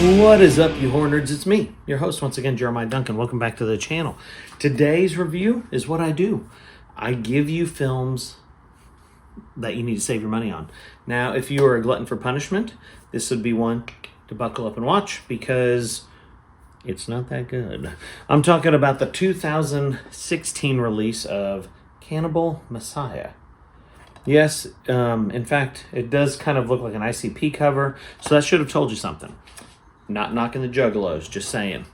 What is up, you horror nerds? It's me, your host once again, Jeremiah Duncan. Welcome back to the channel. Today's review is what I do. I give you films that you need to save your money on. Now, if you are a glutton for punishment, this would be one to buckle up and watch because it's not that good. I'm talking about the 2016 release of Cannibal Messiah. Yes, in fact, it does kind of look like an ICP cover, so that should have told you something. Not knocking the juggalos, just saying.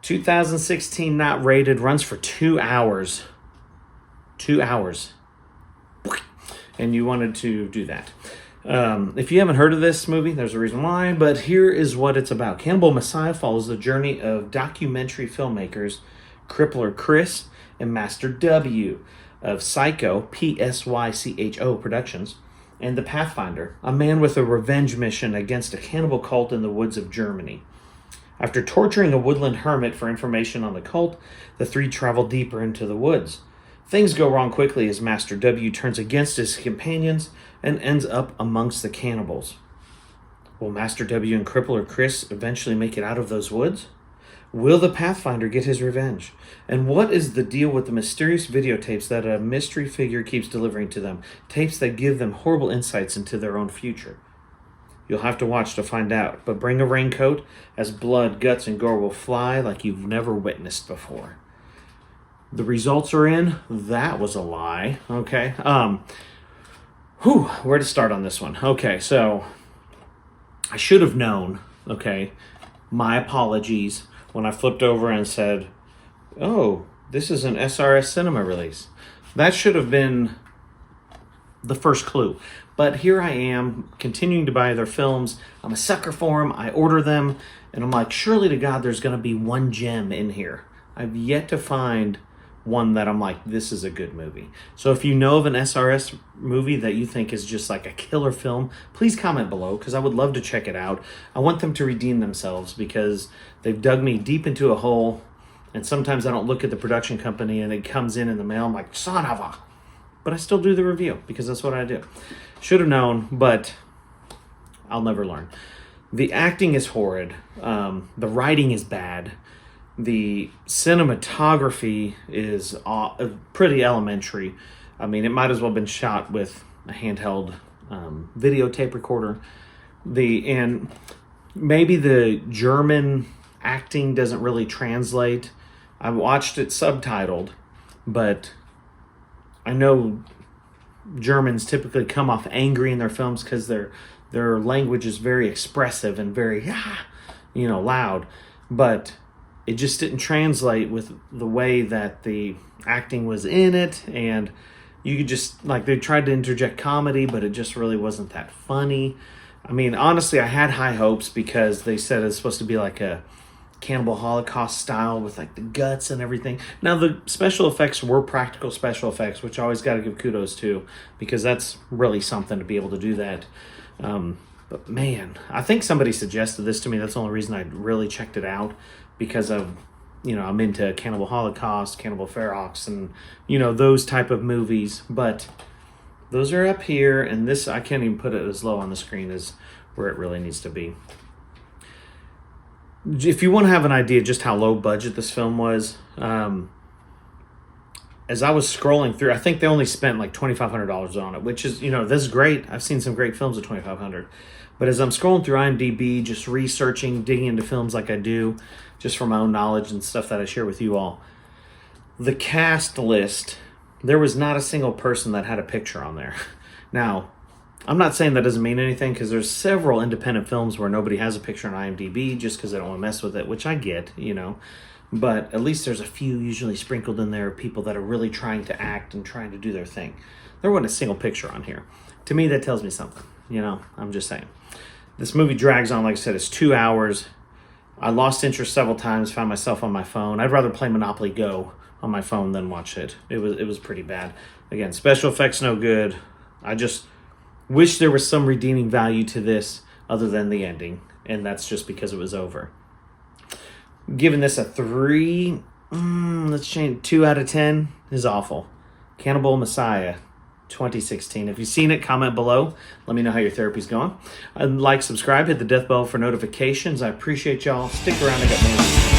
2016, not rated, runs for 2 hours. 2 hours. And you wanted to do that. If you haven't heard of this movie, there's a reason why, but here is what it's about. Cannibal Messiah follows the journey of documentary filmmakers Crippler, Criss, and Master W of P.S.Y.C.H.O, P.S.Y.C.H.O Productions, and the Pathfinder, a man with a revenge mission against a cannibal cult in the woods of Germany. After torturing a woodland hermit for information on the cult, the three travel deeper into the woods. Things go wrong quickly as Master W turns against his companions and ends up amongst the cannibals. Will Master W and Crippler Criss eventually make it out of those woods? Will the Pathfinder get his revenge? And what is the deal with the mysterious videotapes that a mystery figure keeps delivering to them? Tapes that give them horrible insights into their own future. You'll have to watch to find out, but bring a raincoat as blood, guts, and gore will fly like you've never witnessed before. The results are in. That was a lie. Okay. Where to start on this one? Okay, so I should have known. Okay, my apologies when I flipped over and said, "Oh, this is an SRS Cinema release." That should have been the first clue. But here I am, continuing to buy their films. I'm a sucker for them. I order them, and I'm like, surely to God, there's going to be one gem in here. I've yet to find one that I'm like, this is a good movie. So if you know of an SRS movie that you think is just like a killer film, please comment below because I would love to check it out. I want them to redeem themselves because they've dug me deep into a hole, and sometimes I don't look at the production company and it comes in the mail. I'm like, son of a... But I still do the review because that's what I do. Should have known, but I'll never learn. The acting is horrid. The writing is bad. The cinematography is pretty elementary. I mean, it might as well have been shot with a handheld videotape recorder. And maybe the German acting doesn't really translate. I watched it subtitled, but I know Germans typically come off angry in their films because their language is very expressive and very, loud. But it just didn't translate with the way that the acting was in it, and you could just, like, they tried to interject comedy, but it just really wasn't that funny. I mean, honestly, I had high hopes because they said it's supposed to be like a Cannibal Holocaust style with like the guts and everything. Now, the special effects were practical special effects, which I always got to give kudos to because that's really something to be able to do that. But man, I think somebody suggested this to me. That's the only reason I really checked it out, because of, I'm into Cannibal Holocaust, Cannibal Ferox, and, those type of movies. But those are up here, and this, I can't even put it as low on the screen as where it really needs to be. If you want to have an idea just how low budget this film was, as I was scrolling through, I think they only spent like $2,500 on it, which is, this is great. I've seen some great films at $2,500. But as I'm scrolling through IMDb, just researching, digging into films like I do, just for my own knowledge and stuff that I share with you all, the cast list, there was not a single person that had a picture on there. Now, I'm not saying that doesn't mean anything, because there's several independent films where nobody has a picture on IMDb just because they don't want to mess with it, which I get, But at least there's a few usually sprinkled in there of people that are really trying to act and trying to do their thing. There wasn't a single picture on here. To me, that tells me something. I'm just saying. This movie drags on, like I said, it's 2 hours. I lost interest several times, found myself on my phone. I'd rather play Monopoly Go on my phone than watch it. It was pretty bad. Again, special effects no good. I just wish there was some redeeming value to this other than the ending, and that's just because it was over. Giving this a 3, let's change, 2 out of 10 is awful. Cannibal Messiah, 2016. If you've seen it, comment below. Let me know how your therapy's going. And like, subscribe, hit the death bell for notifications. I appreciate y'all. Stick around. I got more.